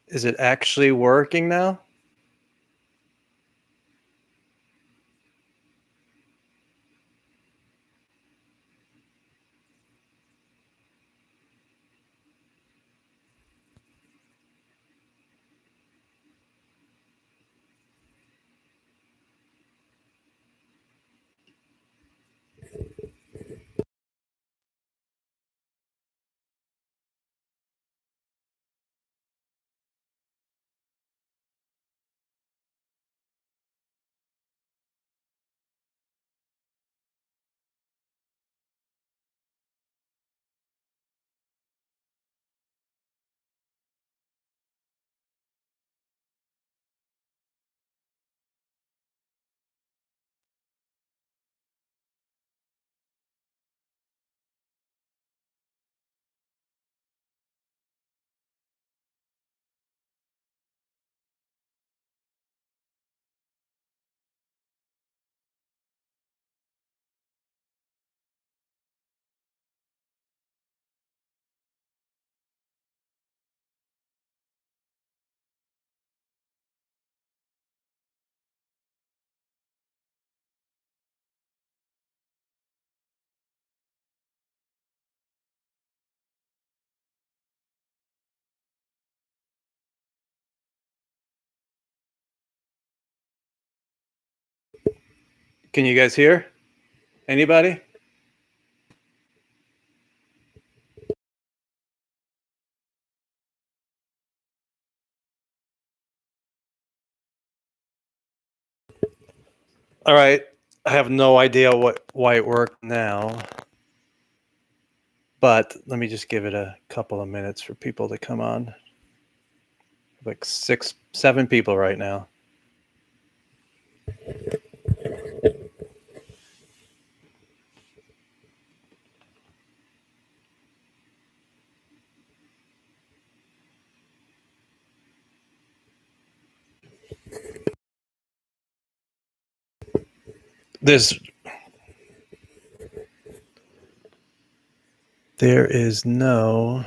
Is it actually working now? Can you guys hear? Anybody? All right. I have no idea why it worked now. But let me just give it a couple of minutes for people to come on. Like 6, 7 people right now. There is no.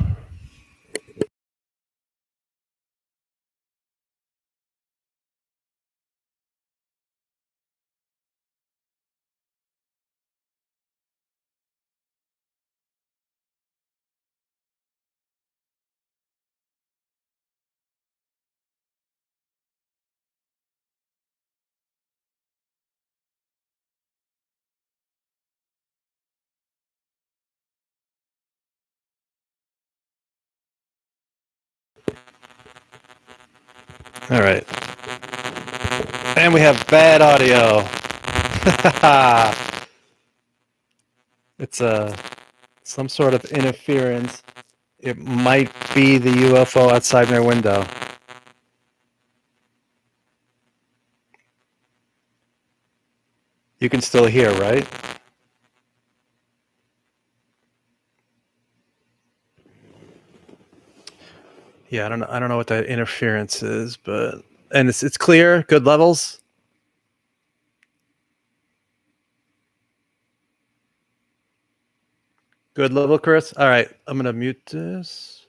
All right. And we have bad audio. It's some sort of interference. It might be the UFO outside my window. You can still hear, right? Yeah, I don't know what that interference is, but and it's clear, good levels. Good level, Chris. All right, I'm gonna mute this.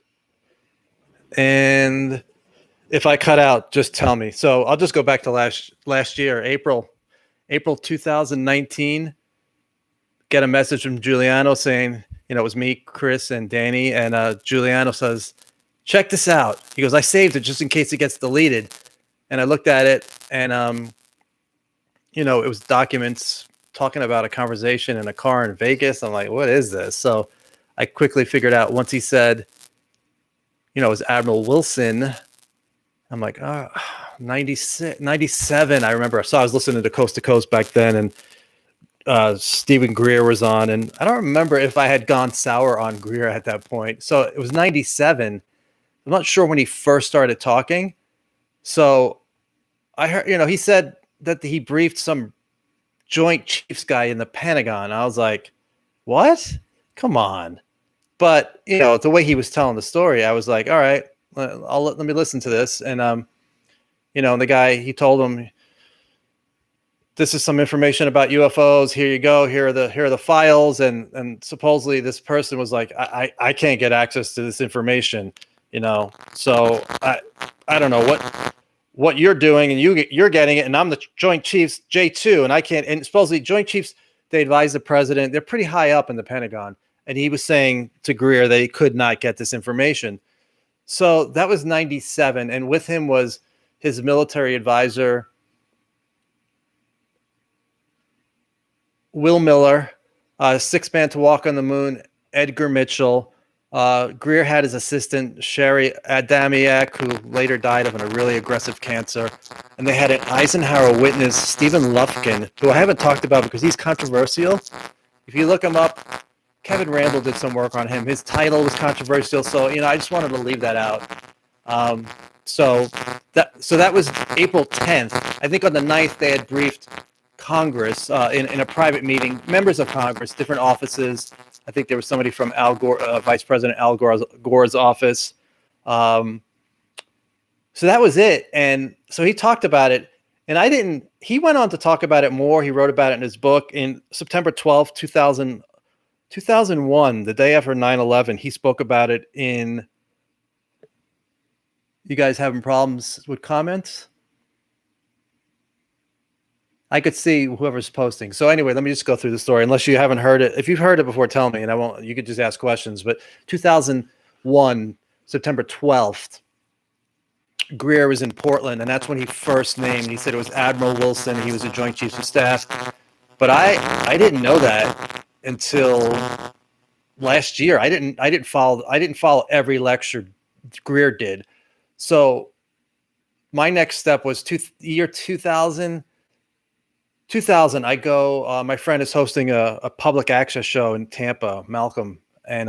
And if I cut out, just tell me. So I'll just go back to last year, April 2019. Get a message from Giuliano saying, it was me, Chris, and Danny, and Giuliano says, "Check this out." He goes, "I saved it just in case it gets deleted." And I looked at it, and it was documents talking about a conversation in a car in Vegas. I'm like, what is this? So I quickly figured out once he said, it was Admiral Wilson. I'm like, 96, 97. I remember. So I was listening to Coast to Coast back then, and Stephen Greer was on, and I don't remember if I had gone sour on Greer at that point. So it was 97. I'm not sure when he first started talking. So I heard, he said that he briefed some Joint Chiefs guy in the Pentagon. I was like, what? Come on. But, the way he was telling the story, I was like, all right, let me listen to this. And, and the guy, he told him, this is some information about UFOs. Here you go. Here are the files. And supposedly this person was like, I can't get access to this information, So I don't know what you're doing, and you're getting it, and I'm the Joint Chiefs J2, and I can't. And supposedly Joint Chiefs, they advise the president. They're pretty high up in the Pentagon, and he was saying to Greer that he could not get this information. So that was 97, and with him was his military advisor, Will Miller, Sixth Man to Walk on the Moon, Edgar Mitchell. Greer had his assistant, Sherry Adamiak, who later died of a really aggressive cancer. And they had an Eisenhower witness, Stephen Lufkin, who I haven't talked about because he's controversial. If you look him up, Kevin Randall did some work on him. His title was controversial, so I just wanted to leave that out. So that was April 10th. I think on the 9th they had briefed Congress in a private meeting, members of Congress, different offices. I think there was somebody from Al Gore, Vice President Al Gore's office. So that was it. And so he talked about it, and he went on to talk about it more. He wrote about it in his book in September 12th, 2001, the day after 9/11. He spoke about it in. You guys having problems with comments? I could see whoever's posting. So anyway, let me just go through the story. Unless you haven't heard it. If you've heard it before, tell me, and I won't. You could just ask questions. But 2001, September 12th, Greer was in Portland, and that's when he first named. He said it was Admiral Wilson. He was a Joint Chiefs of Staff. But I didn't know that until last year. I didn't follow every lecture Greer did. So my next step was year 2000. 2000, I go. My friend is hosting a public access show in Tampa, Malcolm, and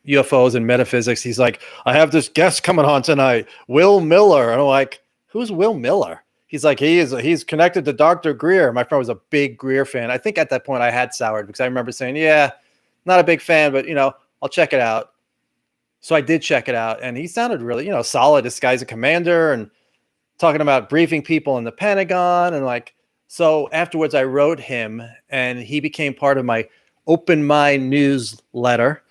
UFOs and metaphysics. He's like, I have this guest coming on tonight, Will Miller. And I'm like, who's Will Miller? He's like, he's connected to Dr. Greer. My friend was a big Greer fan. I think at that point I had soured because I remember saying, yeah, not a big fan, but I'll check it out. So I did check it out, and he sounded really, solid. This guy's a commander and talking about briefing people in the Pentagon. And so afterwards I wrote him, and he became part of my Open Mind newsletter,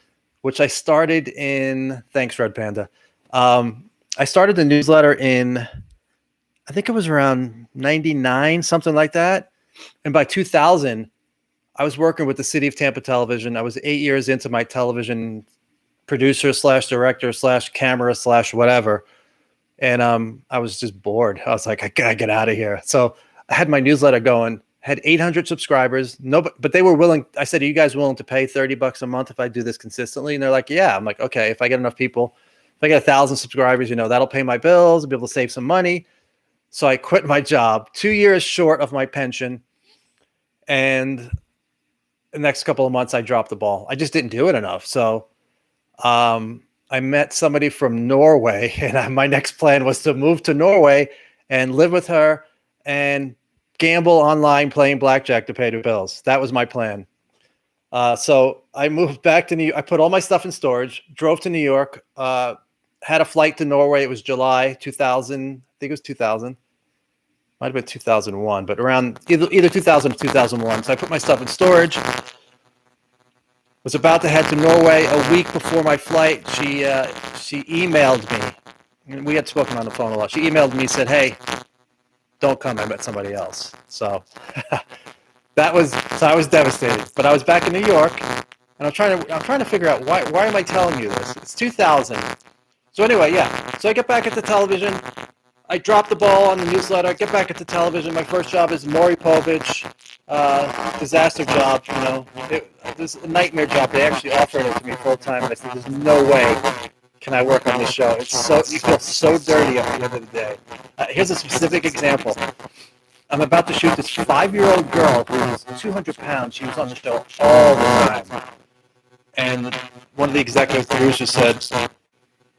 which I started in, thanks, Red Panda. I started the newsletter in, I think it was around 99, something like that. And by 2000, I was working with the City of Tampa Television. I was 8 years into my television producer / director / camera / whatever. And I was just bored. I was like, I gotta get out of here. So I had my newsletter going, had 800 subscribers. But they were willing. I said, are you guys willing to pay $30 a month if I do this consistently? And they're like, yeah. I'm like, okay, if I get enough people, if I get 1,000 subscribers, that'll pay my bills. I'll be able to save some money. So I quit my job, 2 years short of my pension. And the next couple of months, I dropped the ball. I just didn't do it enough. So I met somebody from Norway, and my next plan was to move to Norway and live with her and gamble online playing blackjack to pay the bills. That was my plan. So I moved back to New York. I put all my stuff in storage, drove to New York, had a flight to Norway. It was July 2000. I think it was 2000. Might have been 2001, but around either 2000 or 2001. So I put my stuff in storage. Was about to head to Norway. A week before my flight, she emailed me. We had spoken on the phone a lot. She emailed me, said, "Hey, don't come. I met somebody else." So I was devastated. But I was back in New York, and I'm trying to figure out why am I telling you this? It's 2000. So anyway, yeah. So I get back at the television. I dropped the ball on the newsletter. I get back at the television. My first job is Maury Povich, disaster job. It was a nightmare job. They actually offered it to me full time, and I said, "There's no way can I work on this show. It's so you feel so dirty at the end of the day." Here's a specific example. I'm about to shoot this 5-year-old girl who was 200 pounds. She was on the show all the time, and one of the executive producers said,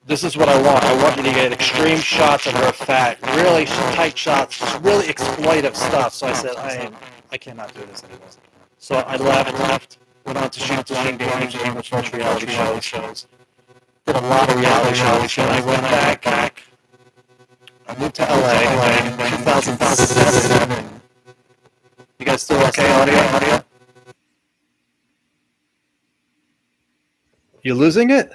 "This is what I want. I want you to get extreme shots of her fat, really tight shots, really exploitive stuff." So I said, I cannot do this anymore. So I left, went on to shoot Flying Games, one of the first reality shows. Did a lot of reality shows. And I went back. I moved to LA in 2007. You guys still okay, audio? You're losing it?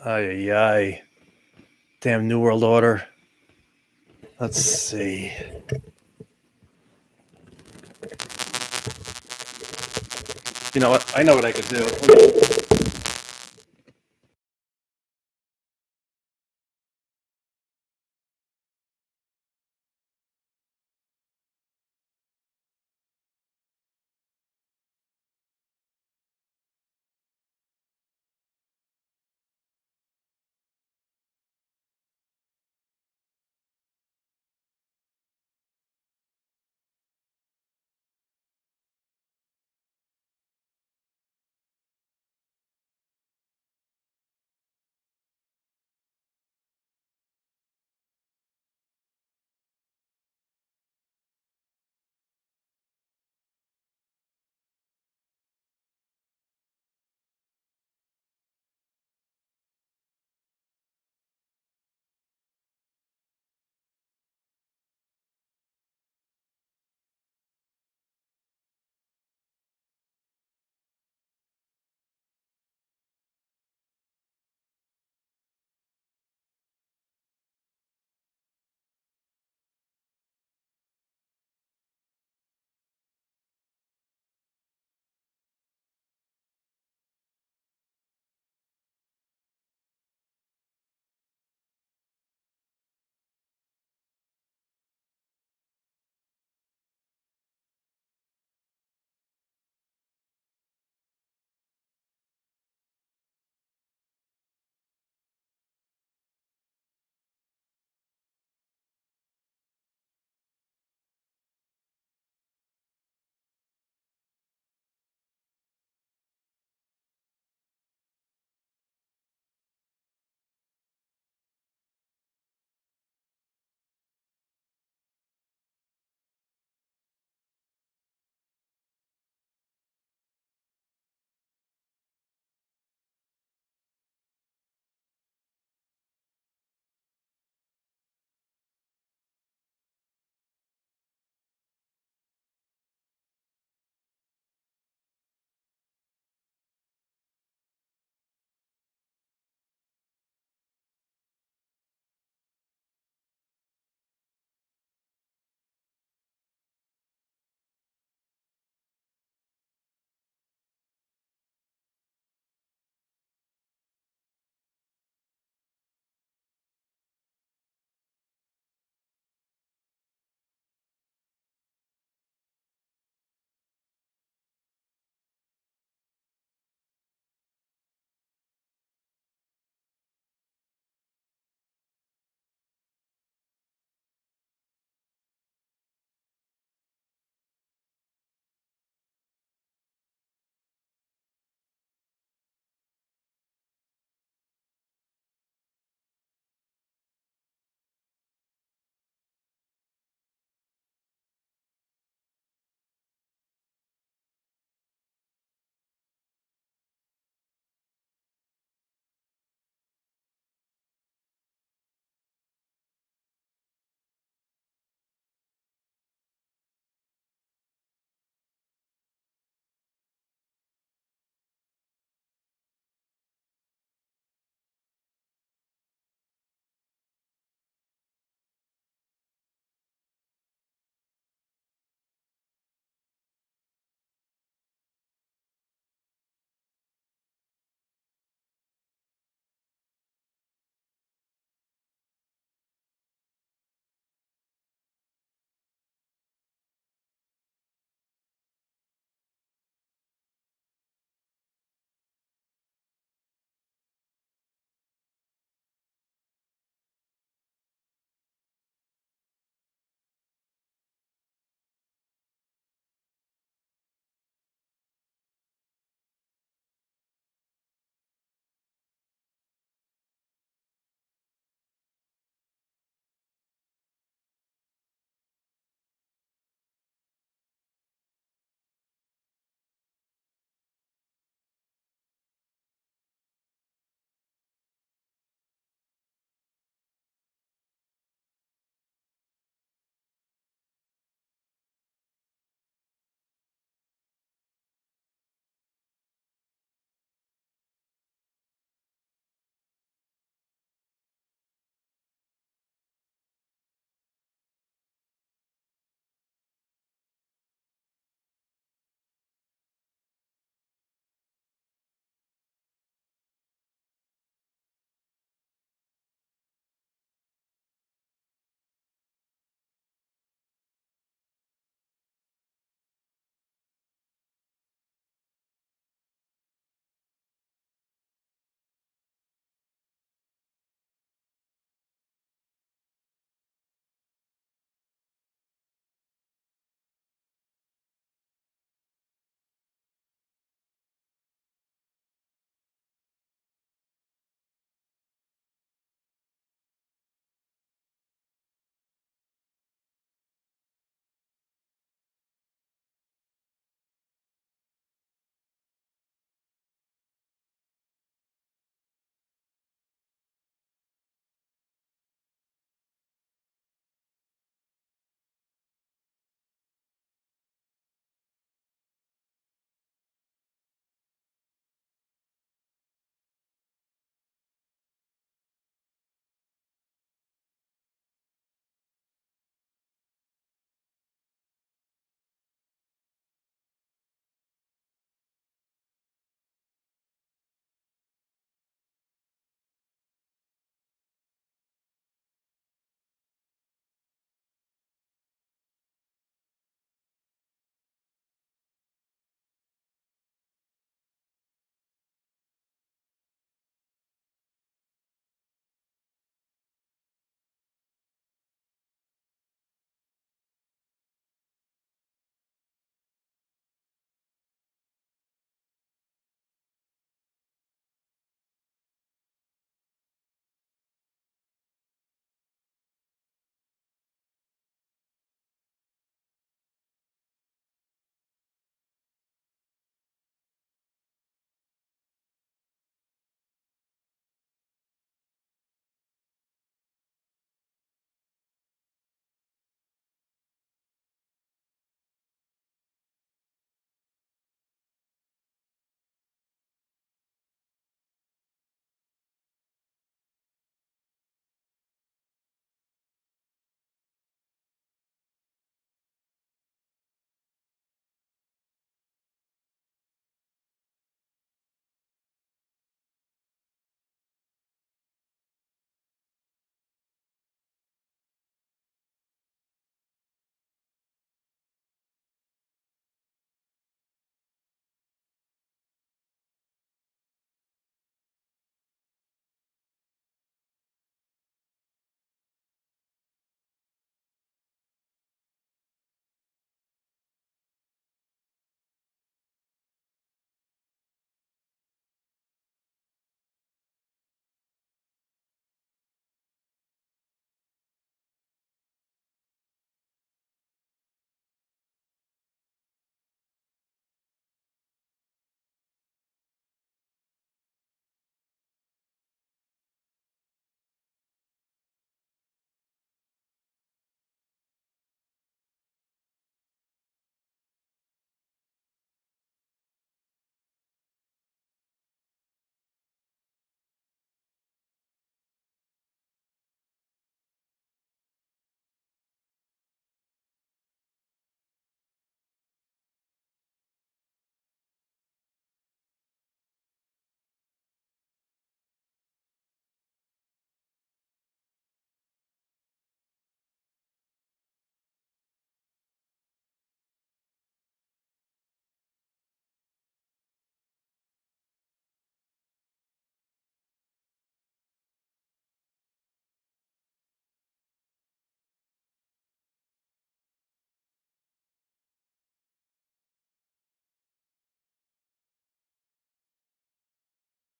Ay, ay, ay. Damn New World Order. Let's see. You know what? I know what I could do.